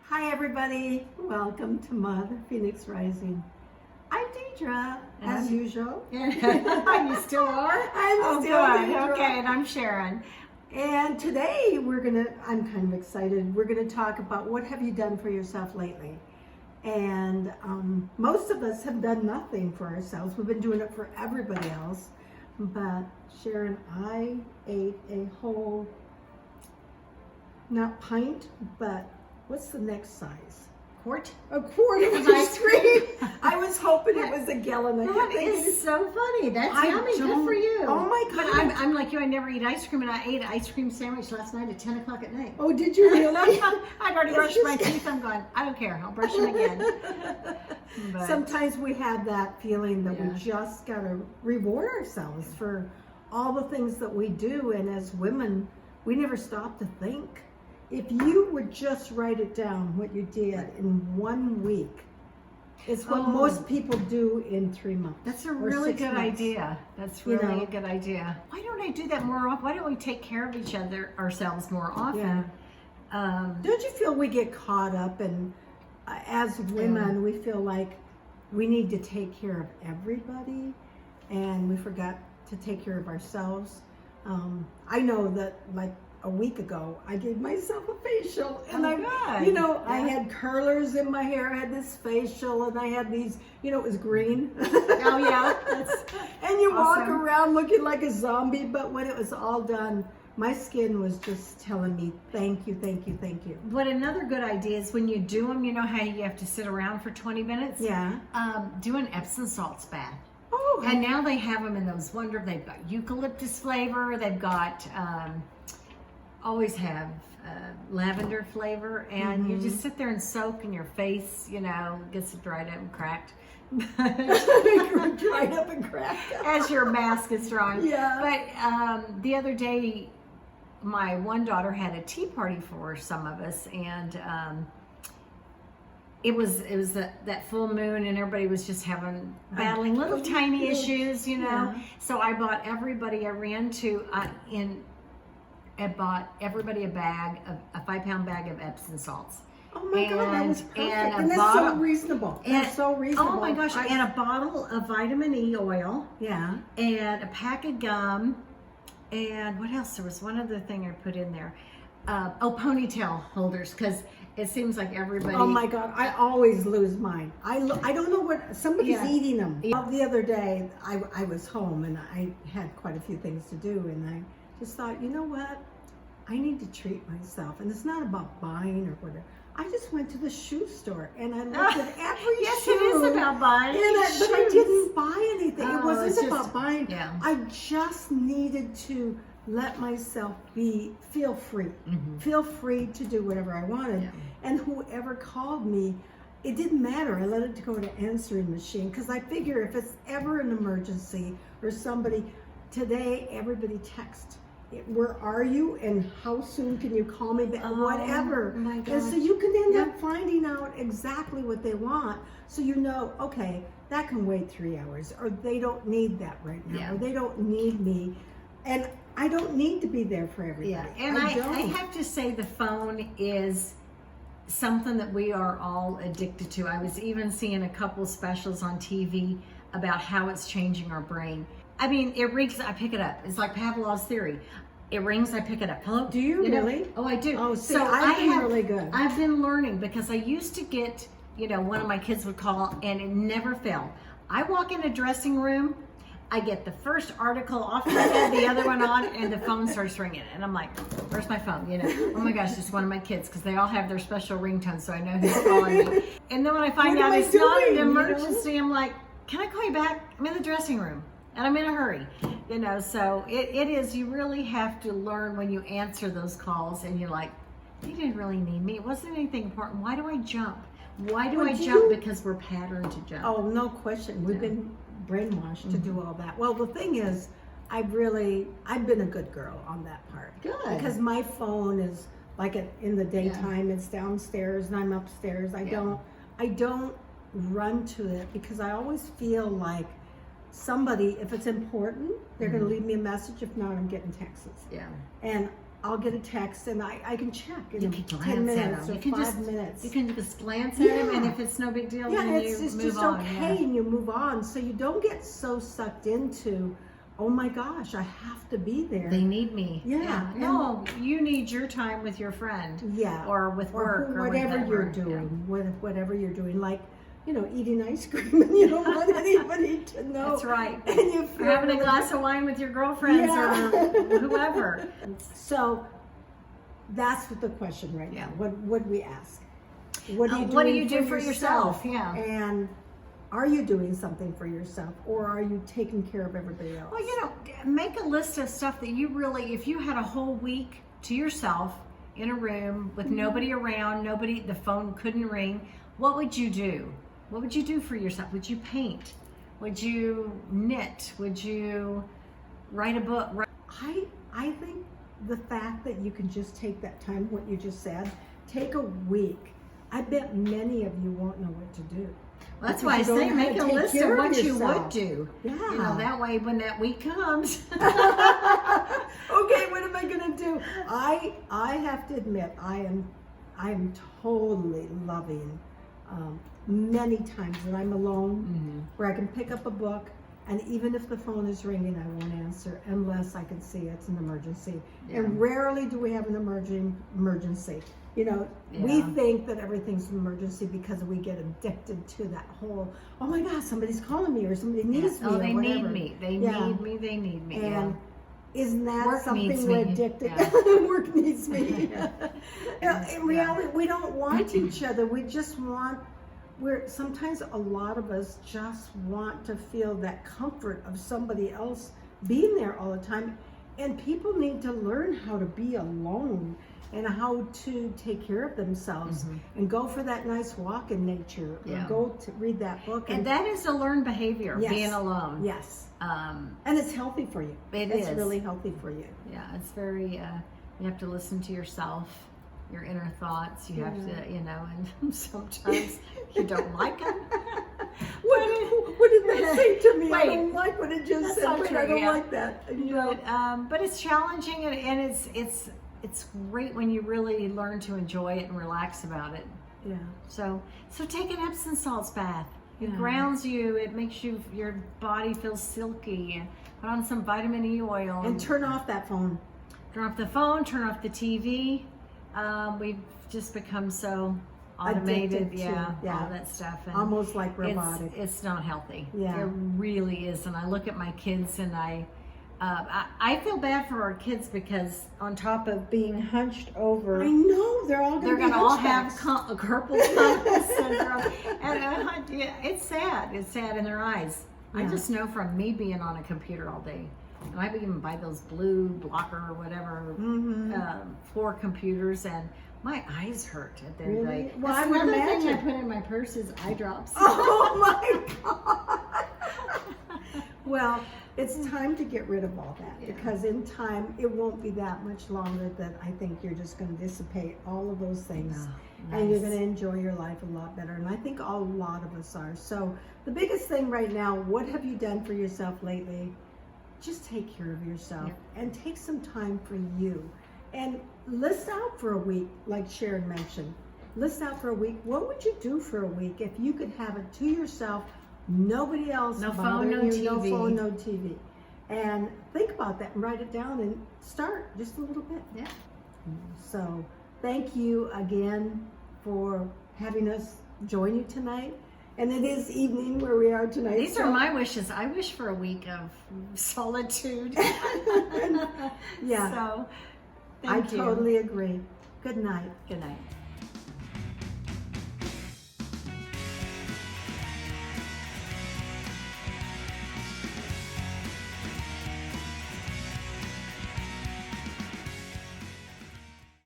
Hi everybody, welcome to Mother Phoenix Rising. I'm Deidre, as usual. You still are? I'm still Deidre. Okay, and I'm Sharon. And today I'm kind of excited, we're gonna talk about what have you done for yourself lately. And most of us have done nothing for ourselves. We've been doing it for everybody else. But Sharon, I ate a whole, not pint, but what's the next size? Quart? A quart of ice cream. I was hoping it was a gallon. That is so funny. That's yummy. Good for you. Oh my But God. I'm like you. I never eat ice cream, and I ate an ice cream sandwich last night at 10 o'clock at night. Oh, did you really? I'd already brushed my teeth. I'm going, I don't care. I'll brush them again. But Sometimes we have that feeling that Yeah. we just got to reward ourselves for all the things that we do. And as women, we never stop to think. If you would just write it down, what you did in 1 week, it's what most people do in 3 months. that's a or really 6 good months. idea. That's You really know? a good idea. Why don't I do that more often? Why don't we take care of ourselves more often? Yeah. Don't you feel we get caught up and as women, we feel like we need to take care of everybody and we forgot to take care of ourselves. I know that like a week ago, I gave myself a facial and I had curlers in my hair, I had this facial and I had these, it was green. Oh yeah, that's and you walk awesome. around looking like a zombie, but when it was all done, my skin was just telling me, thank you, thank you, thank you. But another good idea is when you do them, you know how you have to sit around for 20 minutes? Yeah. Do an Epsom salts bath. Oh, And now they have them in those they've got eucalyptus flavor, they've got, always have lavender flavor, and you just sit there and soak in your face, gets dried up and cracked. dried up and cracked. As your mask is drying. Yeah. But the other day, my one daughter had a tea party for some of us, and it was that full moon, and everybody was just battling little tiny issues, Yeah. So I bought everybody. I ran to I bought everybody a 5-pound bag of Epsom salts. Oh my God, that was perfect. And And that's so reasonable. That's so reasonable. Oh my gosh! And a bottle of vitamin E oil. Yeah. And a pack of gum, and what else? There was one other thing I put in there. Ponytail holders, because it seems like everybody. Oh my God, I always lose mine. I don't know what, somebody's eating them. Yeah. The other day, I was home and I had quite a few things to do and I just thought, you know what? I need to treat myself. And it's not about buying or whatever. I just went to the shoe store and I looked at every Yes, shoe. it is about buying. But I didn't buy anything. It Oh, wasn't it's just- about buying. yeah. I just needed to let myself feel free. Feel free to do whatever I wanted. Yeah. And whoever called me, it didn't matter. I let it go to answering machine because I figure if it's ever an emergency or somebody, today everybody text. Where are you and how soon can you call me back? Whatever. my And gosh. so you can end up finding out exactly what they want. So you know, okay, that can wait 3 hours, or they don't need that right now, Yeah. or they don't need me. And I don't need to be there for everybody. Yeah, and I have to say the phone is something that we are all addicted to. I was even seeing a couple specials on TV about how it's changing our brain. I mean, it rings, I pick it up. It's like Pavlov's theory. It rings, I pick it up. Hello? Do you really? Oh, I do. Oh, see, I've been really good. I've been learning because I used to get, one of my kids would call and it never failed. I walk in a dressing room, I get the first article off the head, the other one on, and the phone starts ringing. And I'm like, where's my phone? Oh my gosh, it's one of my kids, because they all have their special ringtones, so I know who's calling me. And then when I find out it's not an emergency, I'm like, can I call you back? I'm in the dressing room, and I'm in a hurry. So it is, you really have to learn when you answer those calls, and you're like, they didn't really need me. It wasn't anything important. Why do I jump? Why do I jump? Because we're patterned to jump. Oh, no question. We've been brainwashed to do all that. Well, the thing is, I've been a good girl on that part. Good. Because my phone is like in the daytime, it's downstairs and I'm upstairs. I don't run to it because I always feel like somebody, if it's important, they're going to leave me a message. If not, I'm getting texts. Yeah. And I'll get a text and I can check in You can 10 glance at minutes them. or You can 5 just minutes. You can just glance at them, and Yeah. if it's no big deal, Yeah, then it's you move just on. okay, Yeah. and you move on. So you don't get so sucked into, oh my gosh, I have to be there. They need me. Yeah, No, you need your time with your friend. Yeah. Or with work or whatever with you're doing, whatever you're doing, like, eating ice cream, and you don't want anybody to know. That's right. And you feel Or having a really glass of wine with your girlfriends Yeah. or whoever. So that's what the question right now. Yeah. What do we ask? What do you, What do doing you do for yourself? Yeah. And are you doing something for yourself, or are you taking care of everybody else? Well, make a list of stuff that you really, if you had a whole week to yourself in a room with nobody around, the phone couldn't ring, what would you do? What would you do for yourself? Would you paint? Would you knit? Would you write a book? I think the fact that you can just take that time, what you just said, take a week. I bet many of you won't know what to do. Well, that's Because why I you don't say know how make to a take list care of of what you would yourself. do. Yeah. That way when that week comes. Okay, what am I gonna do? I have to admit, I am totally loving many times that I'm alone, where I can pick up a book, and even if the phone is ringing, I won't answer unless I can see it's an emergency. Yeah. And rarely do we have an emergency. We Yeah. think that everything's an emergency because we get addicted to that whole, oh my gosh, somebody's calling me, or somebody needs me, Oh, or they whatever. need me. They Yeah. need me. They need me. And isn't that Work something needs we're me. addicted? Yeah. Work needs me. In reality, we don't want each other. We just want. Sometimes a lot of us just want to feel that comfort of somebody else being there all the time, and people need to learn how to be alone and how to take care of themselves and go for that nice walk in nature, or Yeah. go to read that book. And that is a learned behavior, Yes. being alone. Yes, Um, and it's healthy for you. It's is. really healthy for you. Yeah, it's very, you have to listen to yourself, your inner thoughts. You have to, and sometimes you don't like them. What did that say to me? I Wait. don't like what it just That's said. not Wait, true, I don't yeah. like that. But it's challenging, and it's great when you really learn to enjoy it and relax about it. Yeah. So take an Epsom salts bath. It Yeah. grounds you. It makes your body feel silky. Put on some vitamin E oil. And turn off that phone. Turn off the phone. Turn off the TV. We've just become so automated. Addicted to, Yeah, all that stuff. And Almost like robotic. It's not healthy. Yeah. It really is. And I look at my kids, and I feel bad for our kids, because on top of being hunched over, I know they're all they're going to all have hunchbacks. carpal tunnel syndrome, and yeah, it's sad. It's sad in their eyes. I Yeah. just know from me being on a computer all day, and I even buy those blue blocker or whatever for computers, and my eyes hurt at the end of the Really? day. Well, That's I would another thing I imagine. put in my purse is eye drops. Oh my God. Well, it's time to get rid of all that, Yeah. because in time it won't be that much longer that I think you're just going to dissipate all of those things. No, And you're nice. going to enjoy your life a lot better. And I think a lot of us are. So the biggest thing right now, what have you done for yourself lately? Just take care of yourself and take some time for you. And list out for a week, like Sharon mentioned. List out for a week. What would you do for a week if you could have it to yourself, nobody else No phone, bothering no you, no TV. phone, no TV? And think about that and write it down and start just a little bit. Yeah. So thank you again for having us join you tonight. And it is evening where we are tonight. These are my wishes. I wish for a week of solitude. Yeah. So, I thank you. totally agree. Good night. Good night.